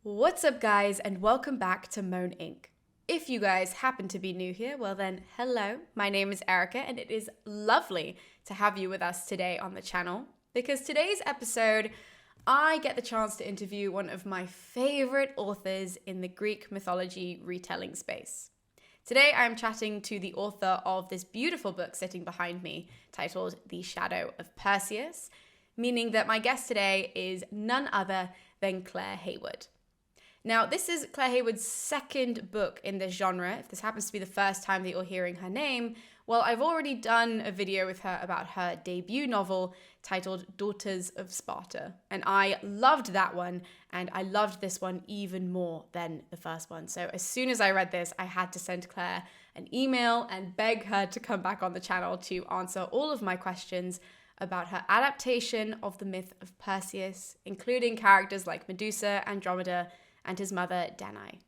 What's up, guys, and welcome back to Moan Inc. If you guys happen to be new here, well then, hello. My name is Erica, and it is lovely to have you with us today on the channel because today's episode, I get the chance to interview one of my favorite authors in the Greek mythology retelling space. Today, I'm chatting to the author of this beautiful book sitting behind me titled The Shadow of Perseus, meaning that my guest today is none other than Claire Heywood. Now, this is Claire Heywood's second book in this genre. If this happens to be the first time that you're hearing her name, well, I've already done a video with her about her debut novel titled Daughters of Sparta. And I loved that one, and I loved this one even more than the first one. So as soon as I read this, I had to send Claire an email and beg her to come back on the channel to answer all of my questions about her adaptation of the myth of Perseus, including characters like Medusa Andromeda and his mother, Danai.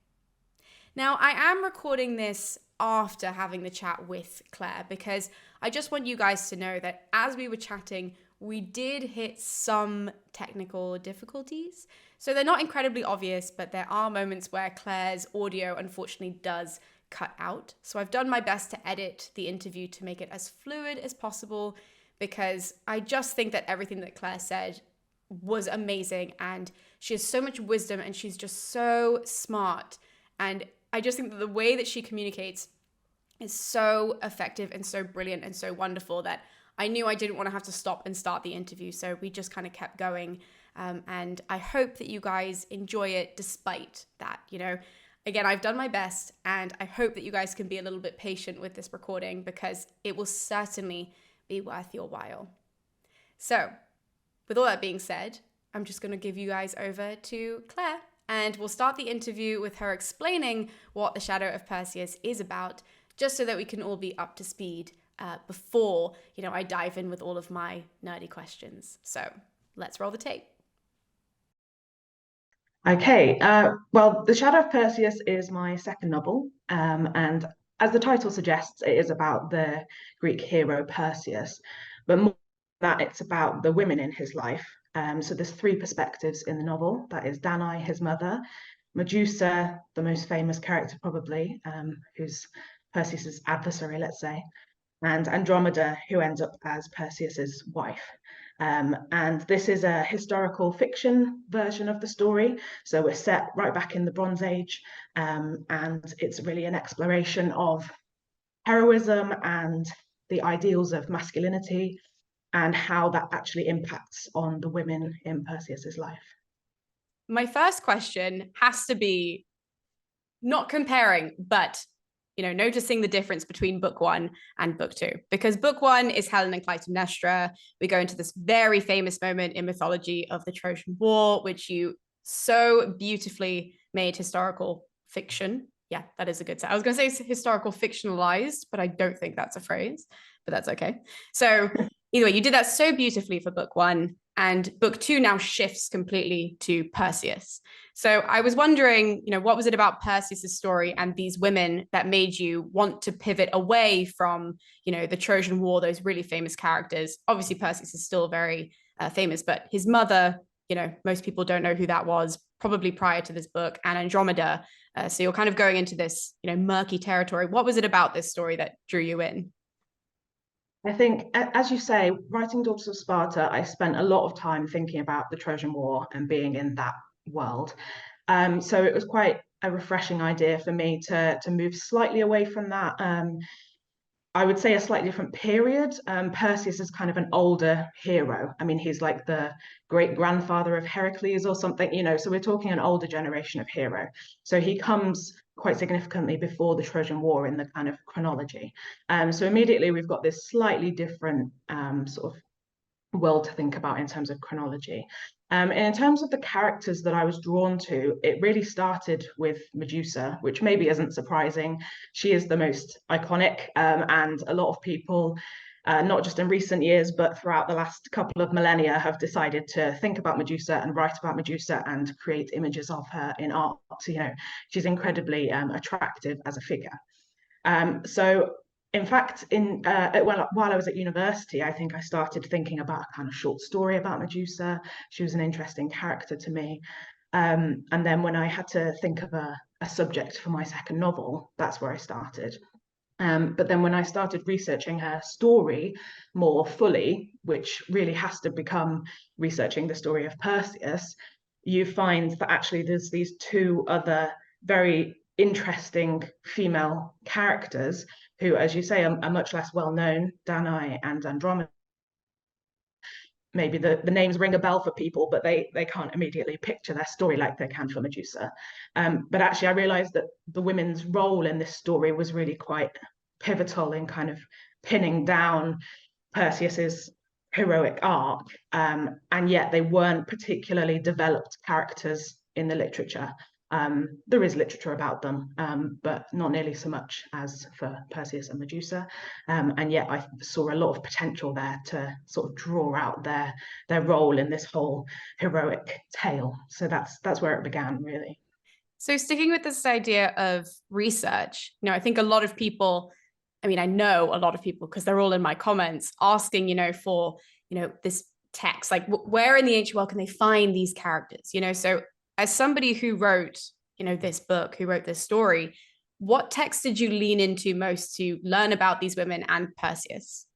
Now, I am recording this after having the chat with Claire because I just want you guys to know that as we were chatting, we did hit some technical difficulties. So they're not incredibly obvious, but there are moments where Claire's audio unfortunately does cut out. So I've done my best to edit the interview to make it as fluid as possible because I just think that everything that Claire said was amazing, and she has so much wisdom and she's just so smart, and I just think that the way that she communicates is so effective and so brilliant and so wonderful that I knew I didn't want to have to stop and start the interview, so we just kind of kept going, and I hope that you guys enjoy it despite that. Again, I've done my best, and I hope that you guys can be a little bit patient with this recording because it will certainly be worth your while. So with all that being said, I'm just going to give you guys over to Claire, and we'll start the interview with her explaining what The Shadow of Perseus is about, just so that we can all be up to speed before, I dive in with all of my nerdy questions. So let's roll the tape. Okay, well, The Shadow of Perseus is my second novel, and as the title suggests, it is about the Greek hero Perseus, but more than that, it's about the women in his life. So there's three perspectives in the novel. That is Danai, his mother, Medusa, the most famous character probably, who's Perseus's adversary, let's say, and Andromeda, who ends up as Perseus's wife. And this is a historical fiction version of the story. So we're set right back in the Bronze Age, and it's really an exploration of heroism and the ideals of masculinity and how that actually impacts on the women in Perseus's life. My first question has to be not comparing, but noticing the difference between book one and book two, because book one is Helen and Clytemnestra. We go into this very famous moment in mythology of the Trojan War, which you so beautifully made historical fiction. Yeah, that is a good say. I was going to say historical fictionalized, but I don't think that's a phrase, but that's okay. So either way, you did that so beautifully for book one, and book two now shifts completely to Perseus. So I was wondering, what was it about Perseus' story and these women that made you want to pivot away from, the Trojan War, those really famous characters? Obviously, Perseus is still very famous, but his mother, most people don't know who that was, probably prior to this book, and Andromeda. So you're kind of going into this, murky territory. What was it about this story that drew you in? I think, as you say, writing Daughters of Sparta, I spent a lot of time thinking about the Trojan War and being in that world. So it was quite a refreshing idea for me to move slightly away from that. I would say a slightly different period. Perseus is kind of an older hero. I mean, he's like the great grandfather of Heracles or something, so we're talking an older generation of hero. So he comes quite significantly before the Trojan War in the kind of chronology. So immediately we've got this slightly different sort of world to think about in terms of chronology. And in terms of the characters that I was drawn to, it really started with Medusa, which maybe isn't surprising. She is the most iconic, and a lot of people, not just in recent years, but throughout the last couple of millennia, have decided to think about Medusa and write about Medusa and create images of her in art. She's incredibly attractive as a figure. So in fact, while I was at university, I think I started thinking about a kind of short story about Medusa. She was an interesting character to me. And then when I had to think of a subject for my second novel, that's where I started. But then when I started researching her story more fully, which really has to become researching the story of Perseus, you find that actually there's these two other very interesting female characters who, as you say, are much less well known, Danai and Andromeda. Maybe the names ring a bell for people, but they can't immediately picture their story like they can for Medusa. But actually, I realized that the women's role in this story was really quite pivotal in kind of pinning down Perseus's heroic arc, and yet they weren't particularly developed characters in the literature. There is literature about them, but not nearly so much as for Perseus and Medusa. And yet I saw a lot of potential there to sort of draw out their role in this whole heroic tale. So that's where it began, really. So sticking with this idea of research, I think a lot of people, I know a lot of people because they're all in my comments asking, for, this text, like where in the ancient world can they find these characters, So as somebody who wrote, this book, who wrote this story, what text did you lean into most to learn about these women and Perseus?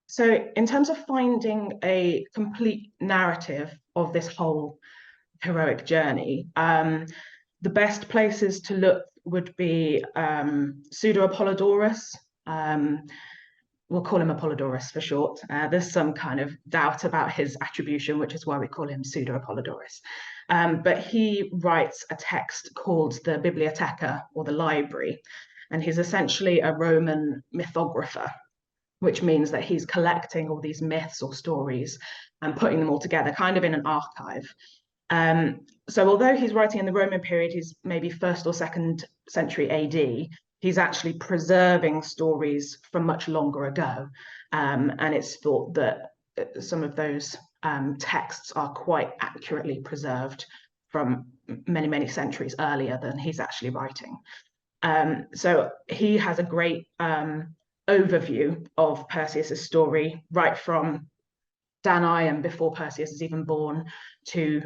So in terms of finding a complete narrative of this whole heroic journey, the best places to look would be Pseudo Apollodorus. We'll call him Apollodorus for short. There's some kind of doubt about his attribution, which is why we call him Pseudo Apollodorus. But he writes a text called the Bibliotheca, or the library, and he's essentially a Roman mythographer, which means that he's collecting all these myths or stories and putting them all together, kind of in an archive. So although he's writing in the Roman period, he's maybe 1st or 2nd century AD, he's actually preserving stories from much longer ago. And it's thought that some of those texts are quite accurately preserved from many, many centuries earlier than he's actually writing. So he has a great overview of Perseus's story, right from Danai and before Perseus is even born to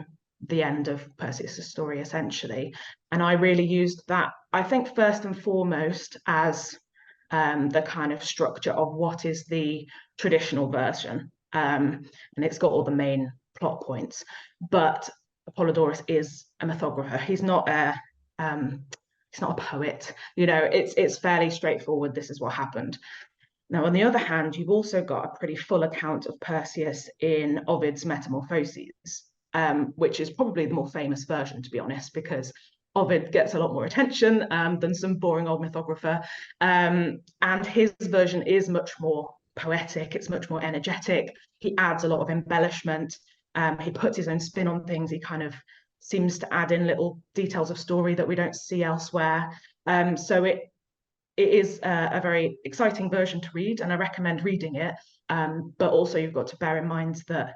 the end of Perseus' story, essentially. And I really used that, I think, first and foremost, as the kind of structure of what is the traditional version. And it's got all the main plot points. But Apollodorus is a mythographer. He's not a poet. It's fairly straightforward. This is what happened. Now, on the other hand, you've also got a pretty full account of Perseus in Ovid's Metamorphoses, which is probably the more famous version, to be honest, because Ovid gets a lot more attention than some boring old mythographer. And his version is much more poetic, it's much more energetic. He adds a lot of embellishment. He puts his own spin on things. He kind of seems to add in little details of story that we don't see elsewhere. So it is a very exciting version to read, and I recommend reading it. But also you've got to bear in mind that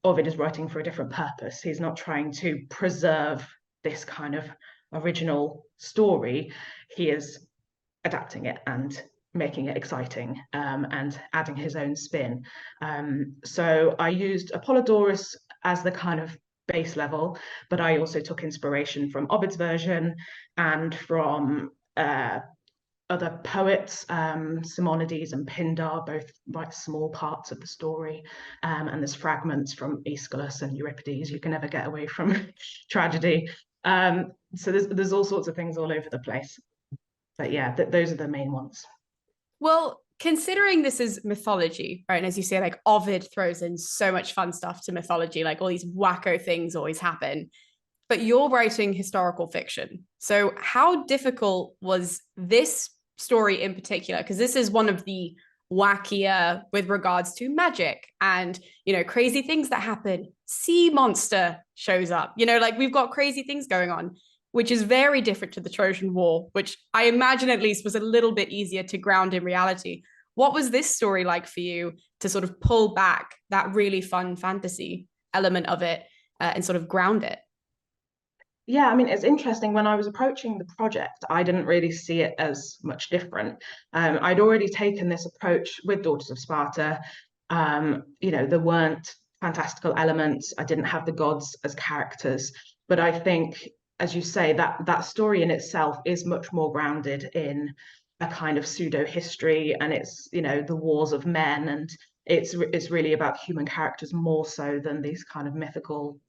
Ovid is writing for a different purpose. He's not trying to preserve this kind of original story. He is adapting it and making it exciting, and adding his own spin. So I used Apollodorus as the kind of base level, but I also took inspiration from Ovid's version and from other poets. Simonides and Pindar both write small parts of the story, and there's fragments from Aeschylus and Euripides. You can never get away from tragedy. So there's all sorts of things all over the place. But yeah, those are the main ones. Well, considering this is mythology, right? And as you say, like Ovid throws in so much fun stuff to mythology, like all these wacko things always happen. But you're writing historical fiction. So how difficult was this story in particular? Because this is one of the wackier with regards to magic and, crazy things that happen. Sea monster shows up, like we've got crazy things going on, which is very different to the Trojan War, which I imagine at least was a little bit easier to ground in reality. What was this story like for you to sort of pull back that really fun fantasy element of it and sort of ground it? Yeah, I mean, it's interesting. When I was approaching the project, I didn't really see it as much different. I'd already taken this approach with Daughters of Sparta. There weren't fantastical elements. I didn't have the gods as characters. But I think, as you say, that story in itself is much more grounded in a kind of pseudo history, and it's, you know, the wars of men, and it's really about human characters more so than these kind of mythical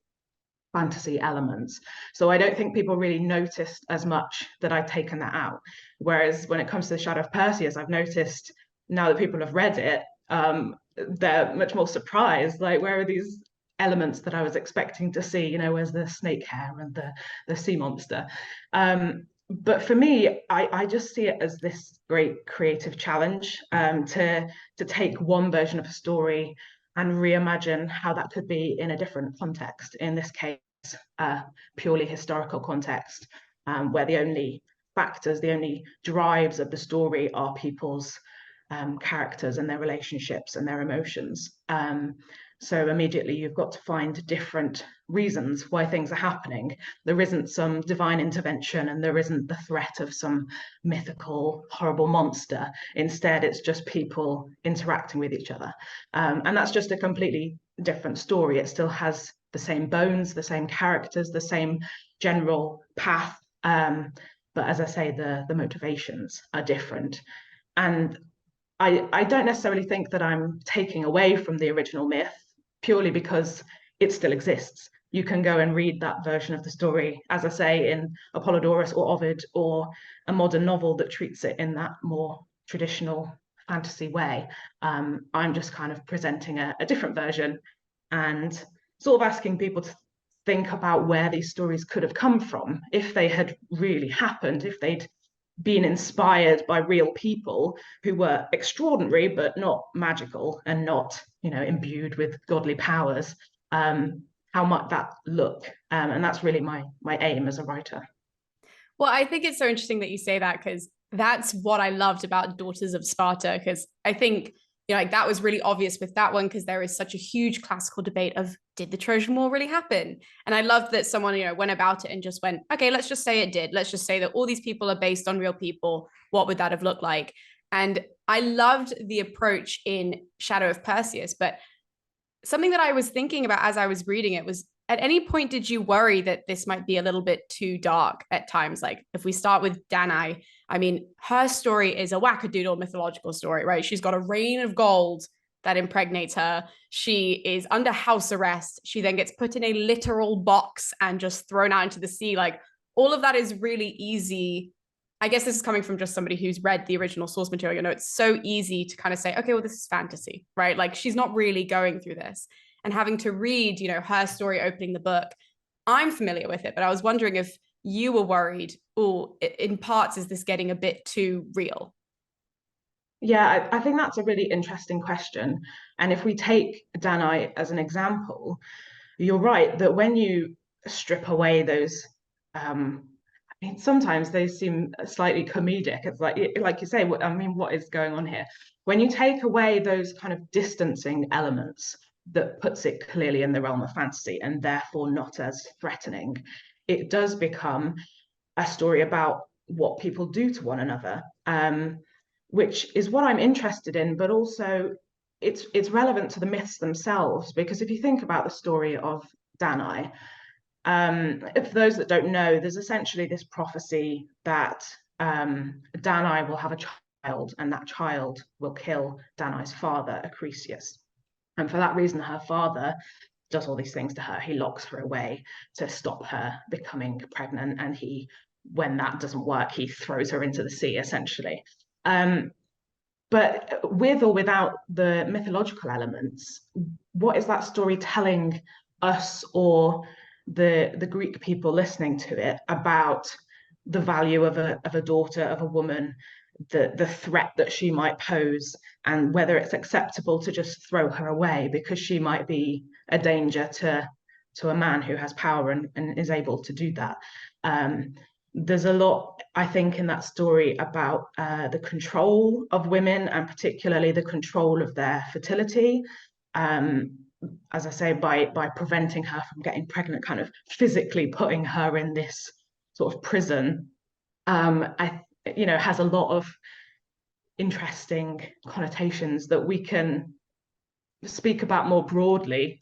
fantasy elements. So I don't think people really noticed as much that I'd taken that out. Whereas when it comes to the Shadow of Perseus, I've noticed now that people have read it, they're much more surprised. Like, where are these elements that I was expecting to see? You know, where's the snake hair and the sea monster? But for me, I just see it as this great creative challenge, to take one version of a story and reimagine how that could be in a different context. In this case, purely historical context, where the only factors, the only drives of the story are people's characters and their relationships and their emotions. So immediately you've got to find different reasons why things are happening. There isn't some divine intervention, and there isn't the threat of some mythical, horrible monster. Instead, it's just people interacting with each other. And that's just a completely different story. It still has the same bones, the same characters, the same general path. But as I say, the motivations are different. And I don't necessarily think that I'm taking away from the original myth, purely because it still exists. You can go and read that version of the story, as I say, in Apollodorus or Ovid, or a modern novel that treats it in that more traditional fantasy way. I'm just kind of presenting a different version, and sort of asking people to think about where these stories could have come from if they had really happened, if they'd been inspired by real people who were extraordinary but not magical, and not, you know, imbued with godly powers. How might that look? And that's really my aim as a writer. Well, I think it's so interesting that you say that, because that's what I loved about Daughters of Sparta, because I think, you know, like that was really obvious with that one, because there is such a huge classical debate of, did the Trojan War really happen? And I loved that someone, you know, went about it and just went, okay, let's just say it did. Let's just say that all these people are based on real people. What would that have looked like? And I loved the approach in Shadow of Perseus. But something that I was thinking about as I was reading it was, at any point did you worry that this might be a little bit too dark at times? Like, if we start with Danai, I mean, her story is a wackadoodle mythological story, right? She's got a rain of gold that impregnates her. She is under house arrest. She then gets put in a literal box and just thrown out into the sea. Like, all of that is really easy. I guess this is coming from just somebody who's read the original source material. You know, it's so easy to kind of say, okay, well, this is fantasy, right? Like, she's not really going through this. And having to read, you know, her story opening the book, I'm familiar with it, but I was wondering if you were worried, oh, in parts, is this getting a bit too real? Yeah, I think that's a really interesting question. And if we take Danai as an example, you're right that when you strip away those, I mean, sometimes they seem slightly comedic. It's like you say, I mean, what is going on here? When you take away those kind of distancing elements that puts it clearly in the realm of fantasy and therefore not as threatening, it does become a story about what people do to one another, which is what I'm interested in, but also it's relevant to the myths themselves, because if you think about the story of Danai, for those that don't know, there's essentially this prophecy that Danai will have a child, and that child will kill Danai's father, Acrisius. And for that reason, her father does all these things to her. He locks her away to stop her becoming pregnant, and when that doesn't work, he throws her into the sea, essentially. But with or without the mythological elements, what is that story telling us, or the Greek people listening to it, about the value of a daughter, of a woman, the threat that she might pose, and whether it's acceptable to just throw her away because she might be a danger to a man who has power and is able to do that. There's a lot, I think, in that story about the control of women, and particularly the control of their fertility. As I say, by preventing her from getting pregnant, kind of physically putting her in this sort of prison, has a lot of interesting connotations that we can speak about more broadly.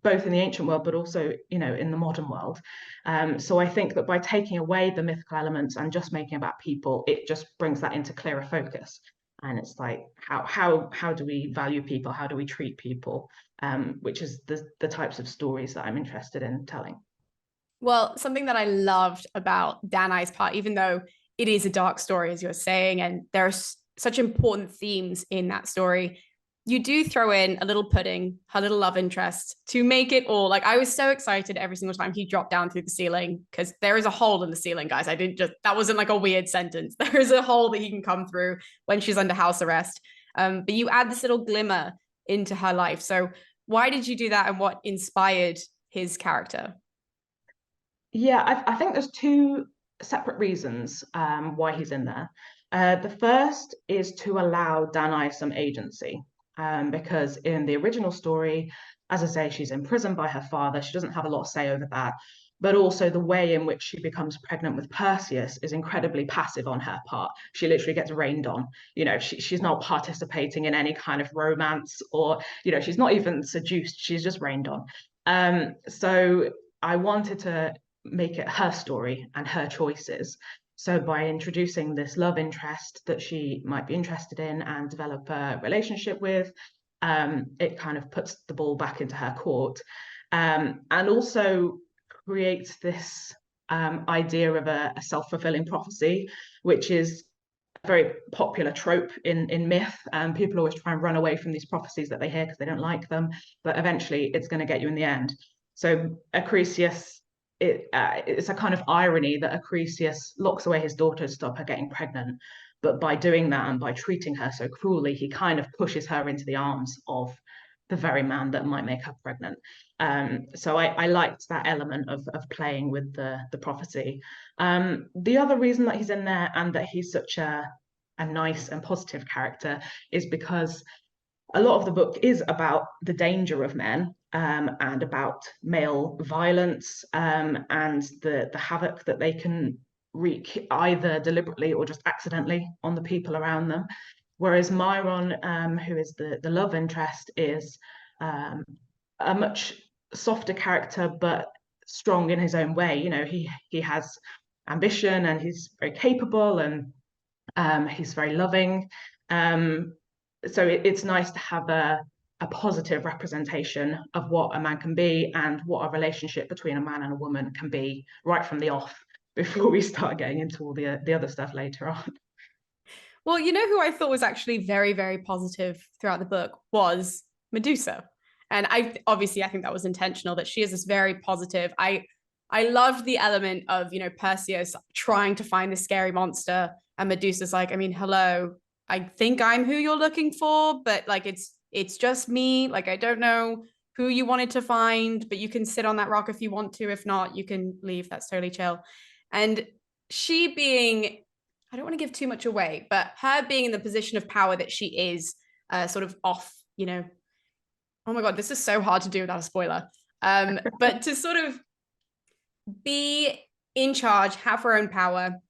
both in the ancient world, but also, in the modern world. So I think that by taking away the mythical elements and just making about people, it just brings that into clearer focus. And it's like, how do we value people? How do we treat people? Which is the types of stories that I'm interested in telling. Well, something that I loved about Danai's part, even though it is a dark story, as you're saying, and there are such important themes in that story, you do throw in a little pudding, her little love interest, to make it all like I was so excited every single time he dropped down through the ceiling, because there is a hole in the ceiling, guys. I didn't just, that wasn't like a weird sentence. There is a hole that he can come through when she's under house arrest. But you add this little glimmer into her life. So why did you do that, and what inspired his character? Yeah, I think there's two separate reasons why he's in there. The first is to allow Danai some agency, because in the original story, as I say, she's imprisoned by her father. She doesn't have a lot of say over that. But also the way in which she becomes pregnant with Perseus is incredibly passive on her part. She literally gets rained on. She's not participating in any kind of romance, or, she's not even seduced. She's just rained on. So I wanted to make it her story and her choices. So by introducing this love interest that she might be interested in and develop a relationship with, it kind of puts the ball back into her court, and also creates this idea of a self-fulfilling prophecy, which is a very popular trope in myth. People always try and run away from these prophecies that they hear because they don't like them, but eventually it's going to get you in the end. So Acrisius, it's a kind of irony that Acrisius locks away his daughter to stop her getting pregnant. But by doing that and by treating her so cruelly, he kind of pushes her into the arms of the very man that might make her pregnant. So I liked that element of playing with the prophecy. The other reason that he's in there and that he's such a nice and positive character is because a lot of the book is about the danger of men, and about male violence, and the havoc that they can wreak either deliberately or just accidentally on the people around them. Whereas Myron, who is the love interest, is a much softer character, but strong in his own way. He has ambition and he's very capable, and he's very loving. So it's nice to have a positive representation of what a man can be and what a relationship between a man and a woman can be right from the off, before we start getting into all the other stuff later on. Well, you know who I thought was actually very, very positive throughout the book was Medusa. And I think that was intentional, that she is this very positive. I loved the element of, Perseus trying to find the scary monster, and Medusa's like, I mean, hello, I think I'm who you're looking for, but like it's just me. Like, I don't know who you wanted to find, but you can sit on that rock if you want to. If not, you can leave. That's totally chill. And she being, I don't want to give too much away, but her being in the position of power that she is, sort of off, oh my God, this is so hard to do without a spoiler. But to sort of be in charge, have her own power,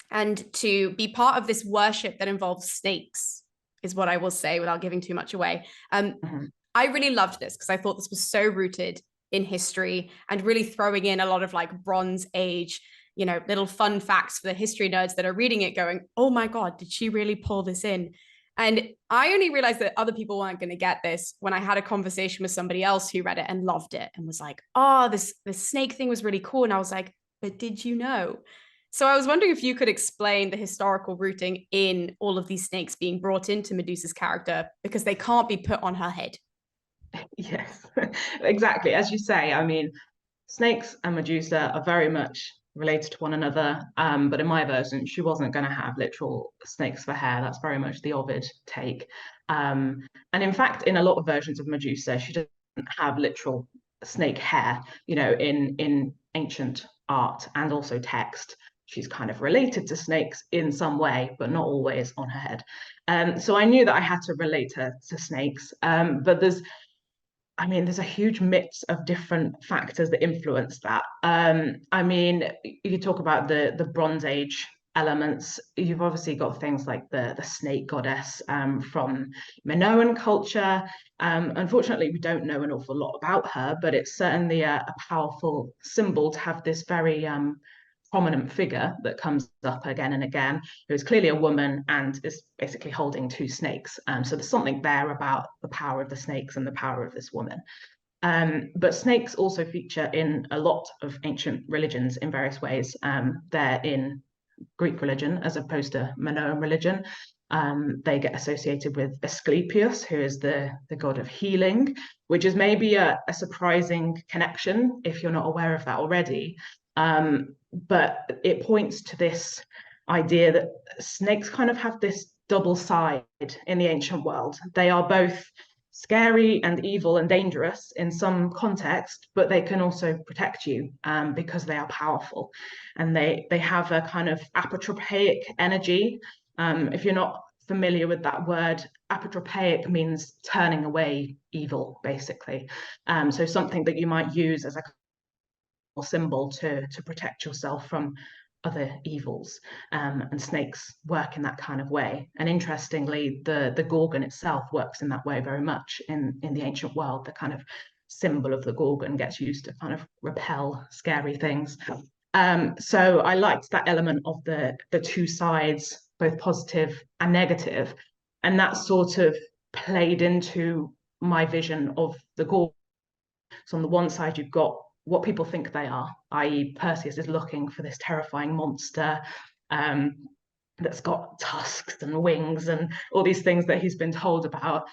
and to be part of this worship that involves snakes is what I will say without giving too much away. Mm-hmm. I really loved this because I thought this was so rooted in history and really throwing in a lot of like Bronze Age, little fun facts for the history nerds that are reading it going, oh my God, did she really pull this in? And I only realized that other people weren't going to get this when I had a conversation with somebody else who read it and loved it and was like, oh, this snake thing was really cool. And I was like, but did you know? So I was wondering if you could explain the historical rooting in all of these snakes being brought into Medusa's character, because they can't be put on her head. Yes, exactly. As you say, I mean, snakes and Medusa are very much related to one another. But in my version, she wasn't going to have literal snakes for hair. That's very much the Ovid take. And in fact, in a lot of versions of Medusa, she doesn't have literal snake hair. In ancient art and also text, she's kind of related to snakes in some way, but not always on her head. So I knew that I had to relate her to snakes. But there's a huge mix of different factors that influence that. You talk about the Bronze Age elements. You've obviously got things like the snake goddess from Minoan culture. Unfortunately, we don't know an awful lot about her, but it's certainly a powerful symbol to have this very prominent figure that comes up again and again, who is clearly a woman and is basically holding two snakes. So there's something there about the power of the snakes and the power of this woman. But snakes also feature in a lot of ancient religions in various ways. They're in Greek religion as opposed to Minoan religion. They get associated with Asclepius, who is the god of healing, which is maybe a surprising connection if you're not aware of that already. But it points to this idea that snakes kind of have this double side in the ancient world. They are both scary and evil and dangerous in some context, but they can also protect you because they are powerful, and they have a kind of apotropaic energy. If you're not familiar with that word, apotropaic means turning away evil, basically. So something that you might use as a symbol to protect yourself from other evils, and snakes work in that kind of way. And interestingly, the gorgon itself works in that way very much in the ancient world. The kind of symbol of the gorgon gets used to kind of repel scary things. So I liked that element of the two sides, both positive and negative, and that sort of played into my vision of the gorgon. So on the one side, you've got what people think they are, i.e. Perseus is looking for this terrifying monster that's got tusks and wings and all these things that he's been told about.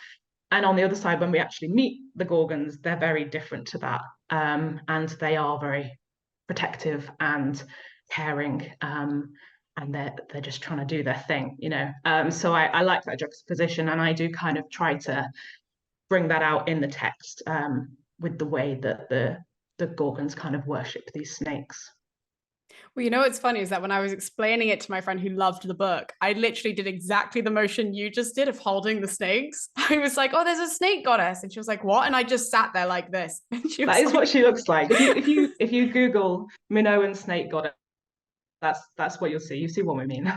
And on the other side, when we actually meet the Gorgons, they're very different to that. And they are very protective and caring, and they're just trying to do their thing, you know. So I like that juxtaposition, and I do kind of try to bring that out in the text, with the way that the Gorgons kind of worship these snakes. Well, you know what's funny is that when I was explaining it to my friend who loved the book, I literally did exactly the motion you just did of holding the snakes. I was like, "Oh, there's a snake goddess," and she was like, "What?" And I just sat there like this, and she was That is like, what she looks like. If you Google Minoan snake goddess, that's what you'll see. You see what we mean.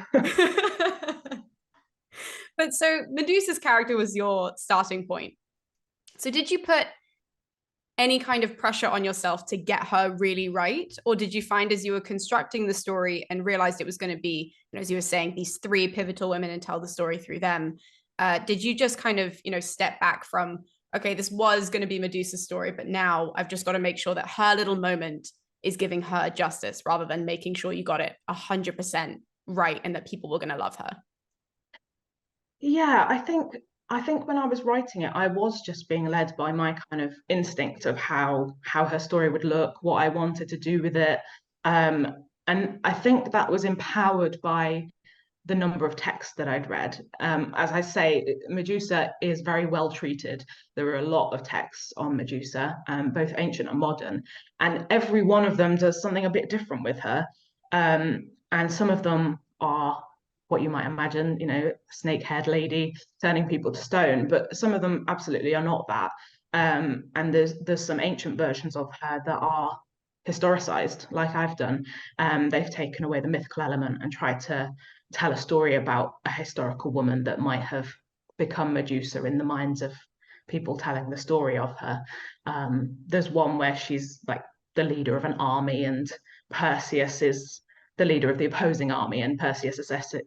But so Medusa's character was your starting point. So did you put any kind of pressure on yourself to get her really right? Or did you find as you were constructing the story and realized it was going to be, you know, as you were saying, these three pivotal women and tell the story through them? Did you just kind of, you know, step back from, okay, this was going to be Medusa's story, but now I've just got to make sure that her little moment is giving her justice rather than making sure you got it 100% right and that people were going to love her? Yeah, I think when I was writing it, I was just being led by my kind of instinct of how her story would look, what I wanted to do with it. And I think that was empowered by the number of texts that I'd read. As I say, Medusa is very well treated. There are a lot of texts on Medusa, both ancient and modern, and every one of them does something a bit different with her. And some of them are what you might imagine, you know, snake-haired lady turning people to stone, but some of them absolutely are not that. And there's some ancient versions of her that are historicized, like I've done. They've taken away the mythical element and tried to tell a story about a historical woman that might have become Medusa in the minds of people telling the story of her. There's one where she's like the leader of an army, and Perseus is the leader of the opposing army, and Perseus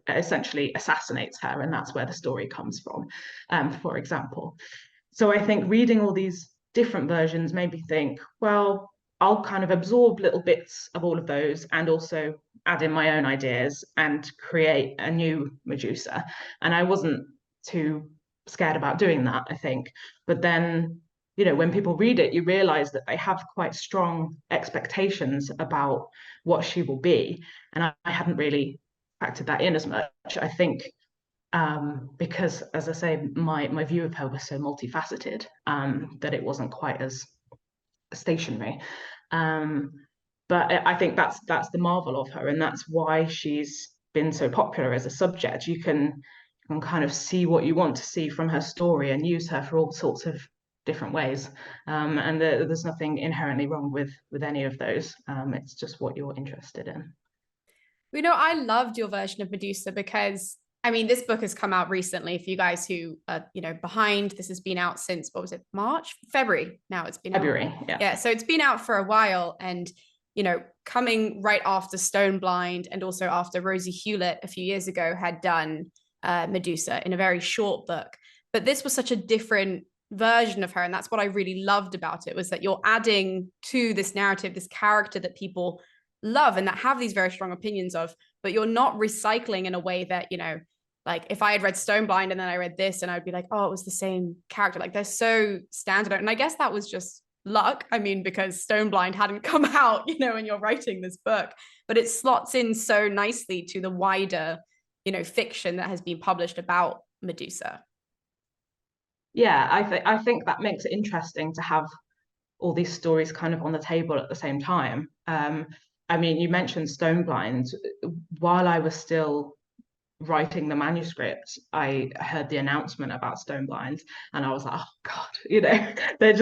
essentially assassinates her, and that's where the story comes from, for example. So I think reading all these different versions made me think, well, I'll kind of absorb little bits of all of those and also add in my own ideas and create a new Medusa. And I wasn't too scared about doing that, I think. But then, you know, when people read it, you realize that they have quite strong expectations about what she will be. And I hadn't really factored that in as much. I think because, as I say, my view of her was so multifaceted, that it wasn't quite as stationary. Um, but I think that's the marvel of her, and that's why she's been so popular as a subject. You can kind of see what you want to see from her story and use her for all sorts of different ways. And there's nothing inherently wrong with any of those. It's just what you're interested in. You know, I loved your version of Medusa because I mean, this book has come out recently. For you guys who are, behind, this has been out since what was it, March, February? Now it's been out. February, yeah. Yeah, so it's been out for a while, and coming right after Stone Blind and also after Rosie Hewlett a few years ago had done Medusa in a very short book. But this was such a different version of her, and that's what I really loved about it, was that you're adding to this narrative, this character that people love and that have these very strong opinions of, but you're not recycling in a way that, like if I had read Stone Blind and then I read this and I'd be like, oh, it was the same character. Like they're so standard. And I guess that was just luck. I mean, because Stone Blind hadn't come out, when you're writing this book, but it slots in so nicely to the wider, fiction that has been published about Medusa. Yeah, I think that makes it interesting to have all these stories kind of on the table at the same time. I mean, you mentioned Stone Blind. While I was still writing the manuscript, I heard the announcement about Stone Blind, and I was like, oh God, they're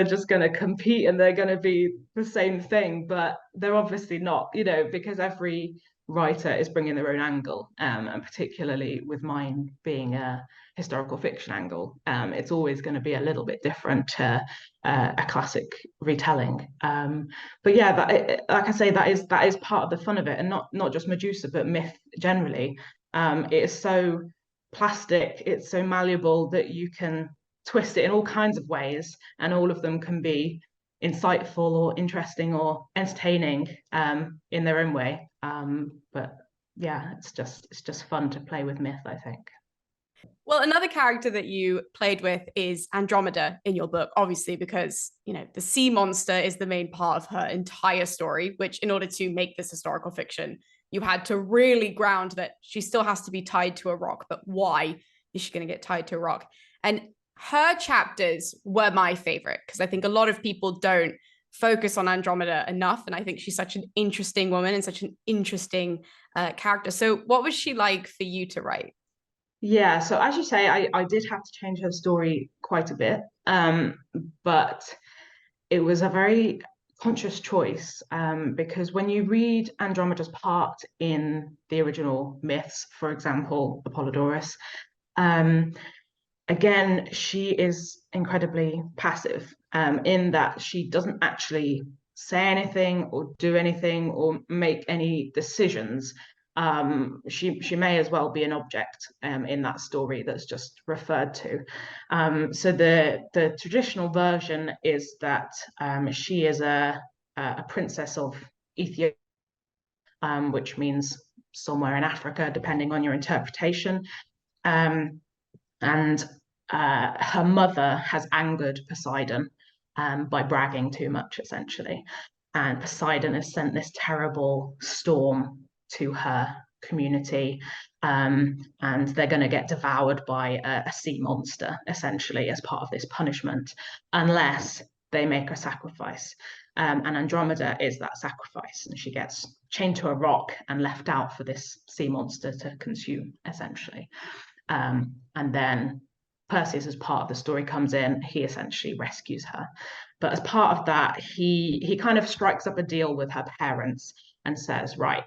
just going to compete and they're going to be the same thing, but they're obviously not, because every writer is bringing their own angle, and particularly with mine being a historical fiction angle, it's always going to be a little bit different to a classic retelling. But yeah, like I say, that is part of the fun of it, and not just Medusa, but myth generally. It is so plastic, it's so malleable that you can twist it in all kinds of ways, and all of them can be insightful or interesting or entertaining in their own way. But yeah, it's just fun to play with myth, I think. Well, another character that you played with is Andromeda in your book, obviously, because, the sea monster is the main part of her entire story, which in order to make this historical fiction, you had to really ground that she still has to be tied to a rock. But why is she going to get tied to a rock? And her chapters were my favorite because I think a lot of people don't focus on Andromeda enough. And I think she's such an interesting woman and such an interesting character. So what was she like for you to write? Yeah, so as you say, I did have to change her story quite a bit, but it was a very conscious choice, because when you read Andromeda's part in the original myths, for example, Apollodorus, um, again, she is incredibly passive, in that she doesn't actually say anything or do anything or make any decisions. She may as well be an object in that story that's just referred to. So the traditional version is that she is a princess of Ethiopia, which means somewhere in Africa, depending on your interpretation. Um, and her mother has angered Poseidon by bragging too much, essentially. And Poseidon has sent this terrible storm to her community, and they're going to get devoured by a sea monster, essentially, as part of this punishment, unless they make a sacrifice. And Andromeda is that sacrifice, and she gets chained to a rock and left out for this sea monster to consume, essentially. And then Perseus, as part of the story, comes in. He essentially rescues her, but as part of that, he kind of strikes up a deal with her parents and says, "Right,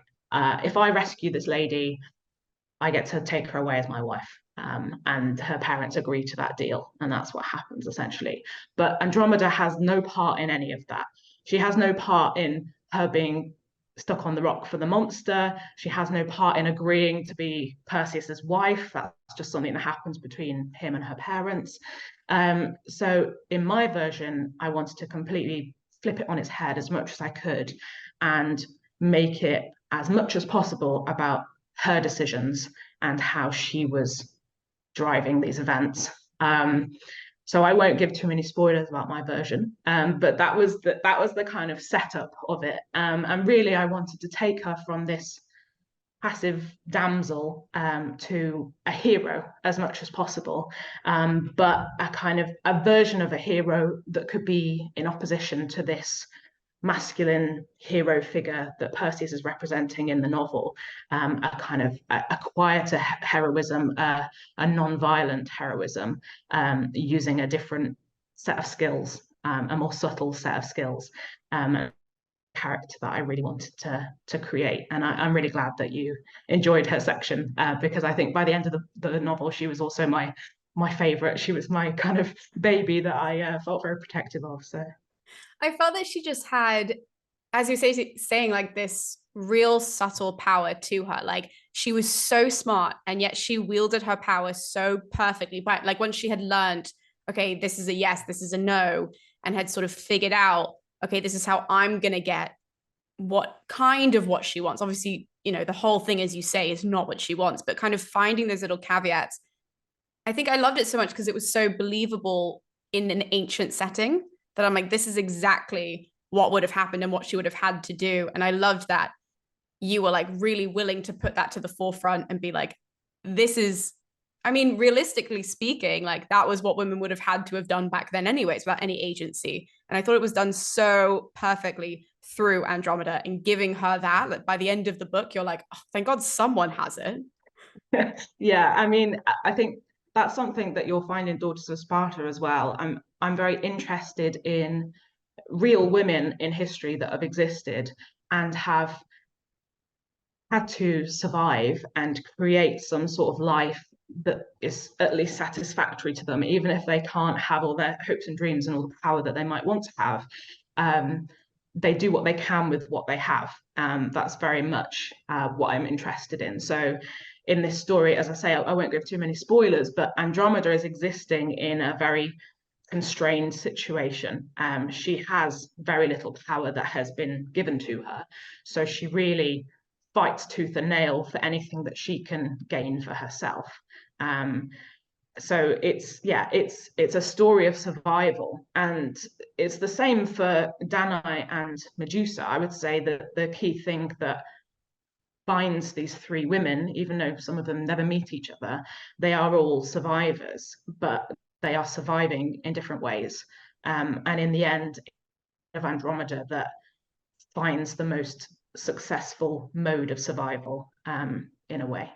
if I rescue this lady, I get to take her away as my wife." And her parents agree to that deal, and that's what happens essentially. But Andromeda has no part in any of that. She has no part in her being stuck on the rock for the monster. She has no part in agreeing to be Perseus's wife. That's just something that happens between him and her parents. So in my version, I wanted to completely flip it on its head as much as I could and make it as much as possible about her decisions and how she was driving these events. So I won't give too many spoilers about my version, but that was the kind of setup of it. And really, I wanted to take her from this passive damsel to a hero as much as possible, but a kind of a version of a hero that could be in opposition to this masculine hero figure that Perseus is representing in the novel, a kind of a quieter heroism, a non-violent heroism, using a different set of skills, a more subtle set of skills, character that I really wanted to create. And I'm really glad that you enjoyed her section, because I think by the end of the novel, she was also my favorite. She was my kind of baby that I felt very protective of. So I felt that she just had, as you say, saying like this real subtle power to her. Like she was so smart, and yet she wielded her power so perfectly. But like once she had learned, okay, this is a yes, this is a no, and had sort of figured out, okay, this is how I'm gonna get what she wants. Obviously, the whole thing, as you say, is not what she wants, but kind of finding those little caveats. I think I loved it so much because it was so believable in an ancient setting that I'm like, this is exactly what would have happened and what she would have had to do. And I loved that you were like really willing to put that to the forefront and be like, this is, I mean, realistically speaking, like that was what women would have had to have done back then, anyways, without any agency. And I thought it was done so perfectly through Andromeda and giving her that by the end of the book, you're like, oh, thank God someone has it. yeah, I mean, I think that's something that you'll find in Daughters of Sparta as well. I'm very interested in real women in history that have existed and have had to survive and create some sort of life that is at least satisfactory to them, even if they can't have all their hopes and dreams and all the power that they might want to have. They do what they can with what they have. That's very much what I'm interested in. So in this story, as I say, I won't give too many spoilers, but Andromeda is existing in a very constrained situation. She has very little power that has been given to her. So she really fights tooth and nail for anything that she can gain for herself. So it's a story of survival, and it's the same for Danai and Medusa. I would say that the key thing that binds these three women, even though some of them never meet each other, they are all survivors, but they are surviving in different ways. And in the end, of Andromeda that finds the most successful mode of survival, in a way.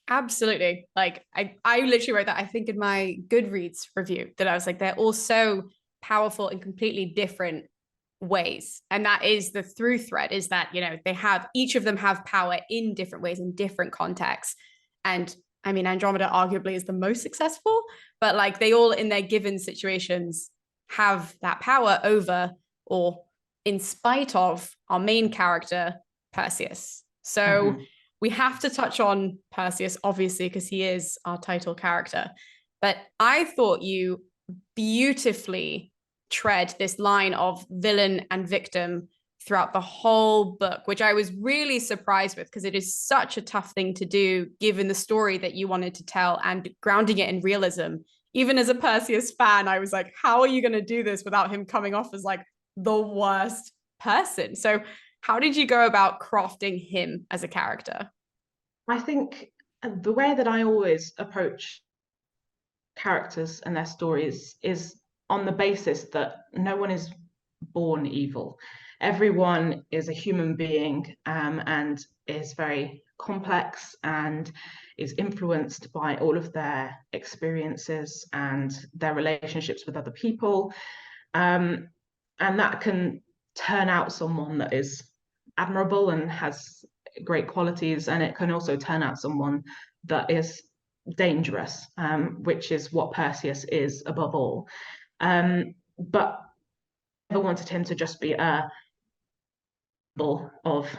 Absolutely. Like I literally wrote that, I think, in my Goodreads review, that I was like, they're all so powerful in completely different ways. And that is the through thread, is that, they have, each of them have power in different ways, in different contexts. And I mean, Andromeda arguably is the most successful, but like they all in their given situations have that power over, or in spite of, our main character, Perseus. So we have to touch on Perseus, obviously, because he is our title character. But I thought you beautifully tread this line of villain and victim throughout the whole book, which I was really surprised with, because it is such a tough thing to do given the story that you wanted to tell and grounding it in realism. Even as a Perseus fan, I was like, how are you going to do this without him coming off as like the worst person? So how did you go about crafting him as a character? I think the way that I always approach characters and their stories is on the basis that no one is born evil. Everyone is a human being, and is very complex and is influenced by all of their experiences and their relationships with other people. And that can turn out someone that is admirable and has great qualities, and it can also turn out someone that is dangerous, which is what Perseus is above all. But I never wanted him to just be a of,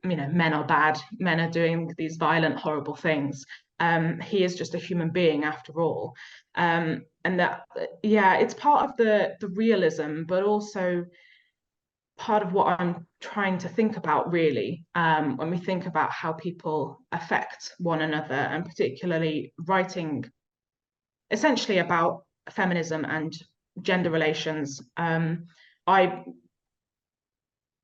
men are bad, men are doing these violent, horrible things. He is just a human being after all. And that, yeah, it's part of the realism, but also part of what I'm trying to think about, really, when we think about how people affect one another, and particularly writing essentially about feminism and gender relations. I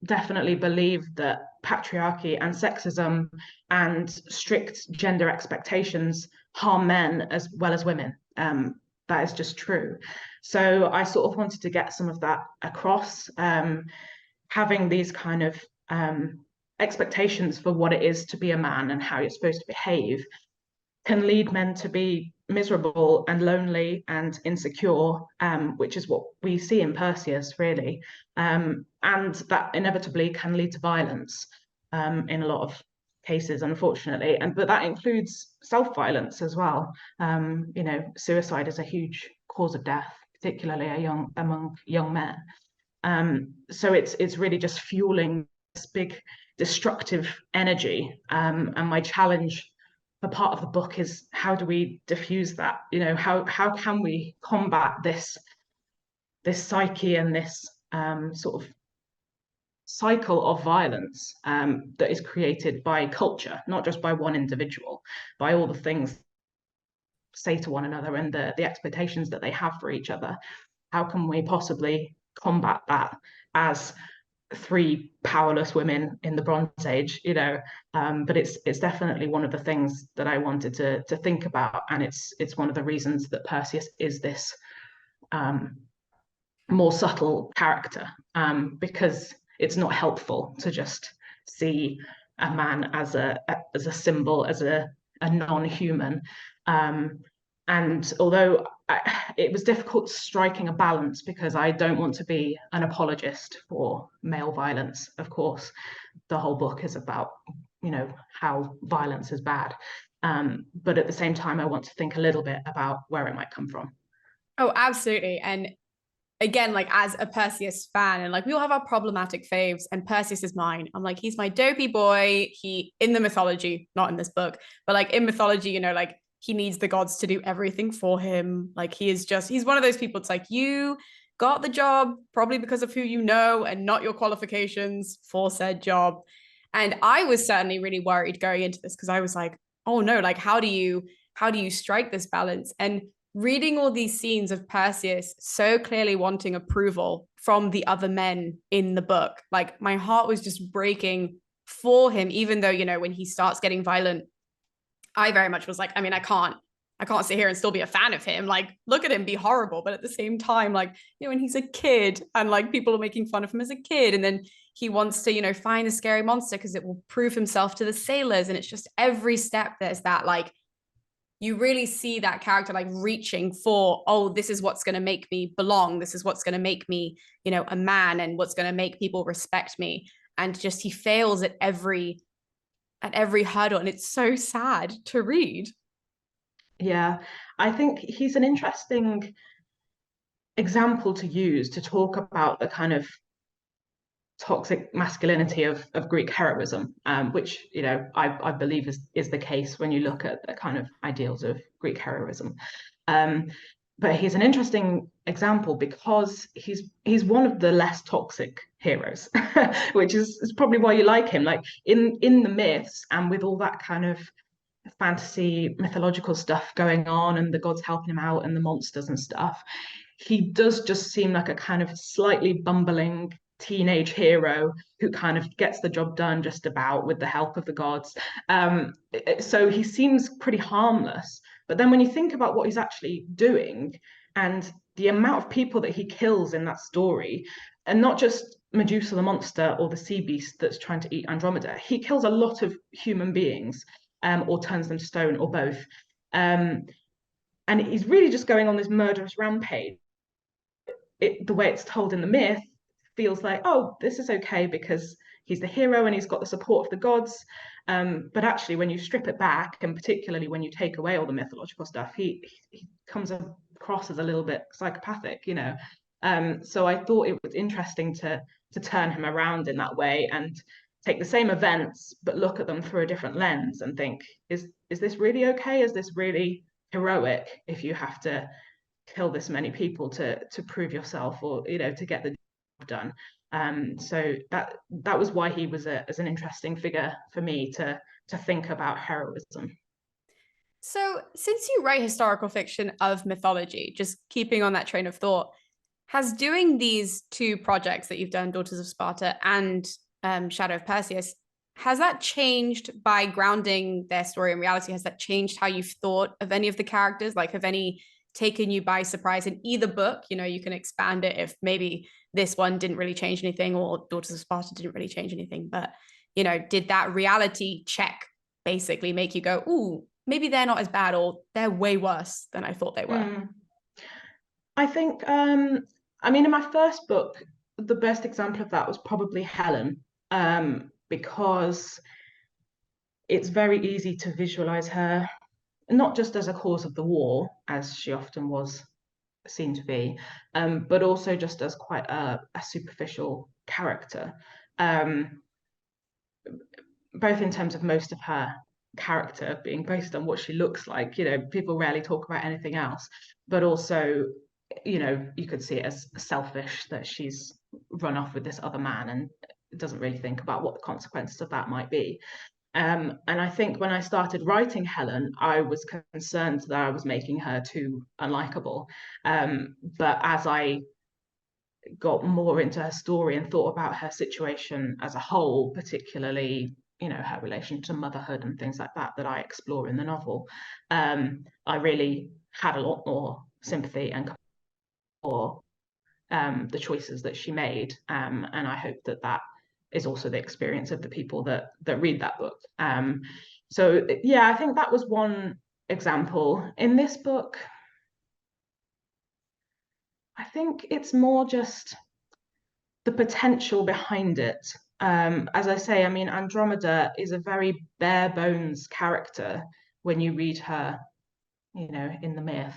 definitely believe that patriarchy and sexism and strict gender expectations harm men as well as women. That is just true. So I sort of wanted to get some of that across, having these kind of expectations for what it is to be a man and how you're supposed to behave can lead men to be miserable and lonely and insecure, which is what we see in Perseus, really. And that inevitably can lead to violence in a lot of cases, unfortunately. But that includes self-violence as well. Suicide is a huge cause of death, particularly among young men. So it's really just fueling this big destructive energy. And my challenge for part of the book is, how do we diffuse that? How can we combat this psyche and this sort of cycle of violence that is created by culture, not just by one individual, by all the things say to one another and the expectations that they have for each other. How can we possibly combat that as three powerless women in the Bronze Age? But it's definitely one of the things that I wanted to think about, and it's one of the reasons that Perseus is this more subtle character, because it's not helpful to just see a man as a symbol, as a non-human. And although it was difficult striking a balance, because I don't want to be an apologist for male violence. Of course, the whole book is about, how violence is bad. But at the same time, I want to think a little bit about where it might come from. Oh, absolutely. And again, like as a Perseus fan, and like we all have our problematic faves, and Perseus is mine. I'm like, he's my dopey boy. He, in the mythology, not in this book, but like in mythology, like he needs the gods to do everything for him. Like he's one of those people. It's like, you got the job probably because of who you know and not your qualifications for said job. And I was certainly really worried going into this, because I was like, oh no, like how do you strike this balance? And reading all these scenes of Perseus so clearly wanting approval from the other men in the book, like my heart was just breaking for him, even though, when he starts getting violent, I very much was like, I mean, I can't sit here and still be a fan of him. Like, look at him be horrible. But at the same time, like, when he's a kid and like people are making fun of him as a kid, and then he wants to, find a scary monster because it will prove himself to the sailors. And it's just every step there's that, like, you really see that character like reaching for, oh, this is what's going to make me belong. This is what's going to make me, a man, and what's going to make people respect me. And just he fails at every hurdle, and it's so sad to read. Yeah, I think he's an interesting example to use to talk about the kind of toxic masculinity of Greek heroism, which I believe is the case when you look at the kind of ideals of Greek heroism. But he's an interesting example because he's one of the less toxic heroes, which is probably why you like him. Like in the myths, and with all that kind of fantasy mythological stuff going on, and the gods helping him out and the monsters and stuff, he does just seem like a kind of slightly bumbling teenage hero who kind of gets the job done just about with the help of the gods. So he seems pretty harmless. But then when you think about what he's actually doing and the amount of people that he kills in that story, and not just Medusa the monster or the sea beast that's trying to eat Andromeda, he kills a lot of human beings, or turns them to stone, or both. And he's really just going on this murderous rampage. The way it's told in the myth feels like, oh, this is okay because he's the hero and he's got the support of the gods. But actually, when you strip it back, and particularly when you take away all the mythological stuff, he comes across as a little bit psychopathic, So I thought it was interesting to turn him around in that way and take the same events but look at them through a different lens and think, is this really okay? Is this really heroic if you have to kill this many people to prove yourself, or to get the job done? So that was why he was as an interesting figure for me to think about heroism. So, since you write historical fiction of mythology, just keeping on that train of thought, has doing these two projects that you've done, Daughters of Sparta and Shadow of Perseus, has that changed by grounding their story in reality? Has that changed how you've thought of any of the characters? Like, have any taken you by surprise in either book? You can expand it if maybe this one didn't really change anything, or Daughters of Sparta didn't really change anything. But, did that reality check basically make you go, ooh, maybe they're not as bad, or they're way worse than I thought they were? I think, I mean, in my first book, the best example of that was probably Helen, because it's very easy to visualize her, not just as a cause of the war, as she often was seen to be, but also just as quite a superficial character, um, both in terms of most of her character being based on what she looks like. You know, people rarely talk about anything else, but also, you know, you could see it as selfish that she's run off with this other man and doesn't really think about what the consequences of that might be. And I think when I started writing Helen, I was concerned that I was making her too unlikable. But as I got more into her story and thought about her situation as a whole, particularly, you know, her relation to motherhood and things like that I explore in the novel, I really had a lot more sympathy and for the choices that she made. And I hope that that is also the experience of the people that read that book. So yeah, I think that was one example. In this book, I think it's more just the potential behind it. As I say, I mean, Andromeda is a very bare bones character when you read her, you know, in the myth.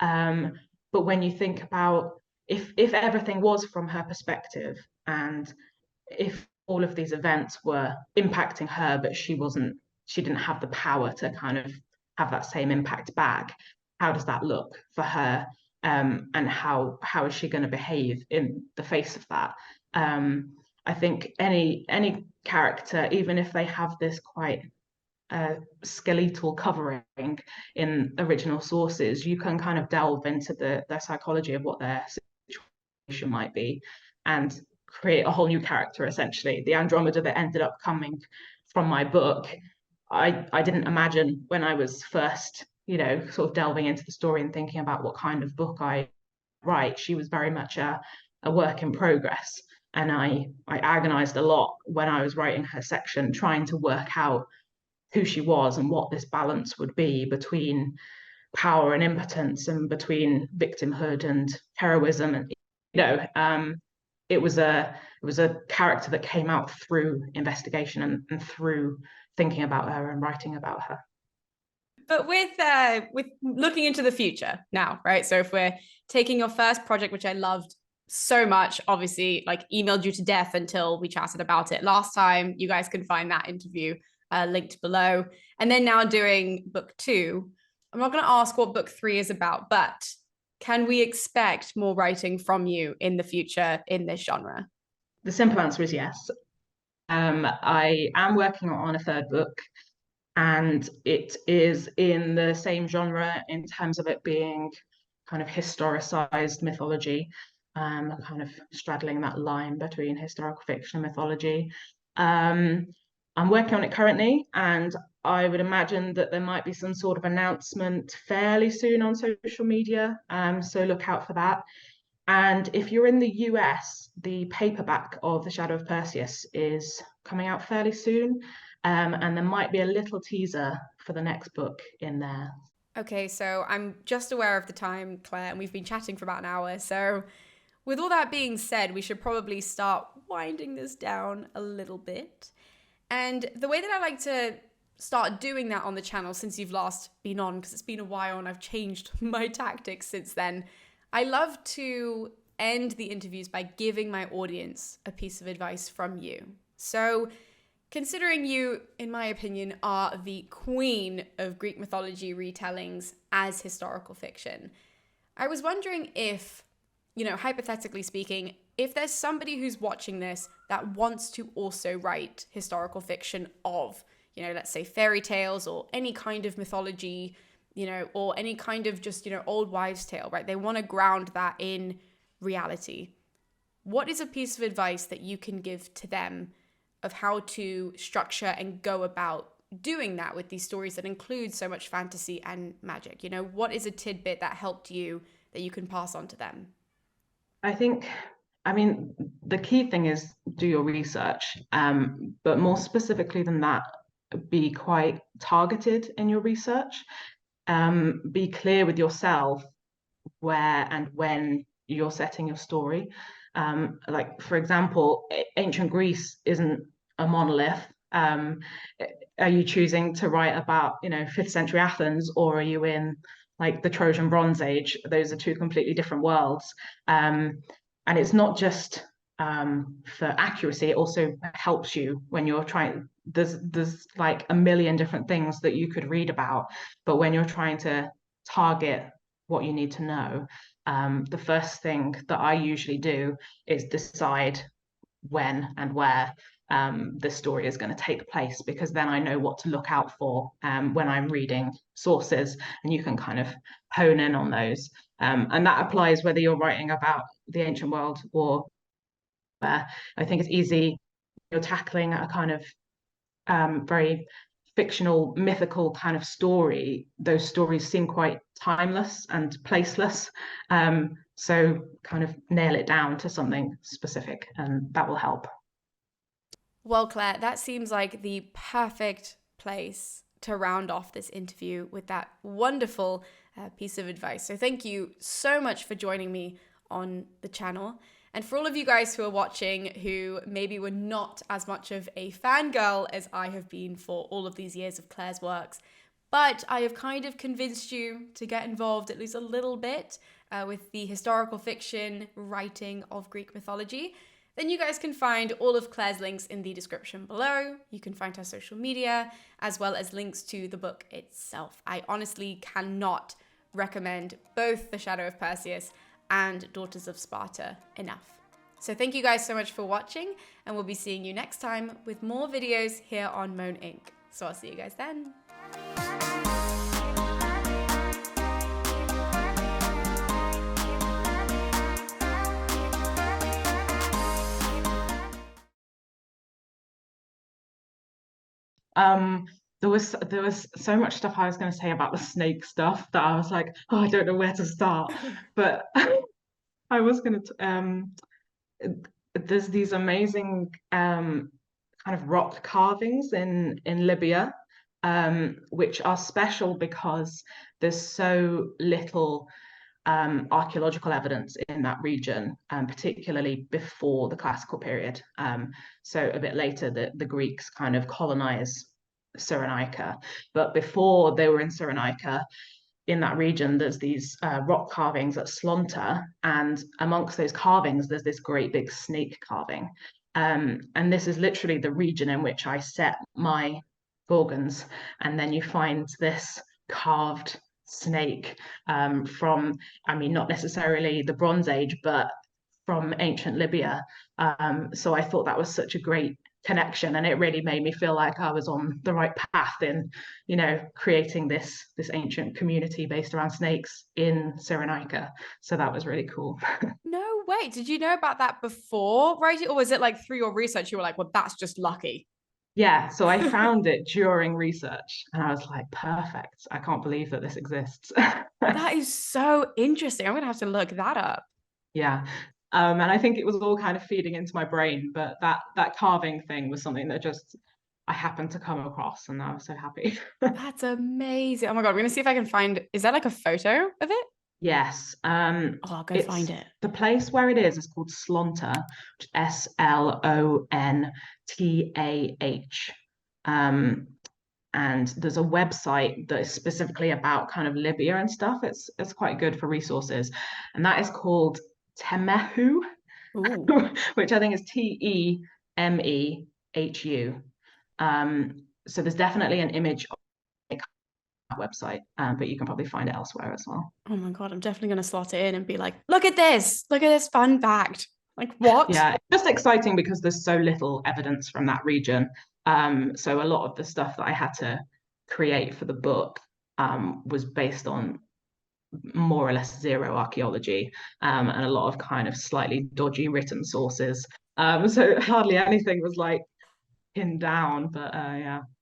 But when you think about if everything was from her perspective, and if all of these events were impacting her, but she didn't have the power to kind of have that same impact back, how does that look for her? And how is she going to behave in the face of that? I think any character, even if they have this quite skeletal covering in original sources, you can kind of delve into their psychology of what their situation might be and create a whole new character, essentially. The Andromeda that ended up coming from my book, I didn't imagine when I was first, you know, sort of delving into the story and thinking about what kind of book I write. She was very much a work in progress. And I agonized a lot when I was writing her section, trying to work out who she was and what this balance would be between power and impotence and between victimhood and heroism. And you know, it was a character that came out through investigation and through thinking about her and writing about her. But with looking into the future now, right? So if we're taking your first project, which I loved so much, obviously, like emailed you to death until we chatted about it last time. You guys can find that interview linked below. And then now doing book 2. I'm not going to ask what book 3 is about, but can we expect more writing from you in the future in this genre? The simple answer is yes. I am working on a third book, and it is in the same genre in terms of it being kind of historicized mythology, kind of straddling that line between historical fiction and mythology. I'm working on it currently, and I would imagine that there might be some sort of announcement fairly soon on social media, so look out for that. And if you're in the US, the paperback of The Shadow of Perseus is coming out fairly soon. And there might be a little teaser for the next book in there. Okay, so I'm just aware of the time, Claire, and we've been chatting for about an hour. So, with all that being said, we should probably start winding this down a little bit. And the way that I like to start doing that on the channel since you've last been on, because it's been a while and I've changed my tactics since then, I love to end the interviews by giving my audience a piece of advice from you. So, considering you, in my opinion, are the queen of Greek mythology retellings as historical fiction, I was wondering if, you know, hypothetically speaking, if there's somebody who's watching this that wants to also write historical fiction of, you know, let's say fairy tales or any kind of mythology, you know, or any kind of just, you know, old wives' tale, right? They want to ground that in reality. What is a piece of advice that you can give to them of how to structure and go about doing that with these stories that include so much fantasy and magic? You know, what is a tidbit that helped you that you can pass on to them? I think, I mean, the key thing is do your research. But more specifically than that, be quite targeted in your research. Be clear with yourself where and when you're setting your story. Like, for example, ancient Greece isn't a monolith. Are you choosing to write about, 5th century Athens, or are you in like the Trojan Bronze Age? Those are two completely different worlds. And it's not just for accuracy, it also helps you when you're trying. There's like a million different things that you could read about, but when you're trying to target what you need to know, the first thing that I usually do is decide when and where the story is going to take place, because then I know what to look out for when I'm reading sources, and you can kind of hone in on those. And that applies whether you're writing about the ancient world or where. I think it's easy, you're tackling a kind of very fictional, mythical kind of story. Those stories seem quite timeless and placeless. So kind of nail it down to something specific, and that will help. Well, Claire, that seems like the perfect place to round off this interview with that wonderful piece of advice. So thank you so much for joining me on the channel. And for all of you guys who are watching who maybe were not as much of a fangirl as I have been for all of these years of Claire's works, but I have kind of convinced you to get involved at least a little bit with the historical fiction writing of Greek mythology, then you guys can find all of Claire's links in the description below. You can find her social media, as well as links to the book itself. I honestly cannot recommend both The Shadow of Perseus and Daughters of Sparta enough. So thank you guys so much for watching, and we'll be seeing you next time with more videos here on Moan Inc. So I'll see you guys then. There was so much stuff I was going to say about the snake stuff that I was like, oh, I don't know where to start. But I was going to there's these amazing kind of rock carvings in Libya, which are special because there's so little archaeological evidence in that region, particularly before the classical period. So a bit later, the Greeks kind of colonize Cyrenaica, but before they were in Cyrenaica, in that region, there's these rock carvings at Slonta, and amongst those carvings, there's this great big snake carving. And this is literally the region in which I set my Gorgons. And then you find this carved snake from, I mean, not necessarily the Bronze Age, but from ancient Libya. So I thought that was such a great connection, and it really made me feel like I was on the right path in, creating this ancient community based around snakes in Cyrenaica. So that was really cool. No way. Did you know about that before writing, or was it like through your research you were like, well, that's just lucky? Yeah, so I found it during research, and I was like, perfect. I can't believe that this exists. That is so interesting. I'm gonna have to look that up. Yeah. And I think it was all kind of feeding into my brain, but that carving thing was something that just I happened to come across, and I was so happy. That's amazing. Oh my God, I'm gonna see if I can find, is that like a photo of it? Yes. Oh, I'll go It's find it. the place where it is called Slonta, Slontah. And there's a website that is specifically about kind of Libya and stuff. It's quite good for resources, and that is called Temehu, Ooh. which I think is Temehu. So there's definitely an image on that website, but you can probably find it elsewhere as well. Oh my God, I'm definitely gonna slot it in and be like, look at this fun fact. Like, what? Yeah, it's just exciting because there's so little evidence from that region. So a lot of the stuff that I had to create for the book was based on more or less zero archaeology, and a lot of kind of slightly dodgy written sources. So hardly anything was like pinned down, but yeah.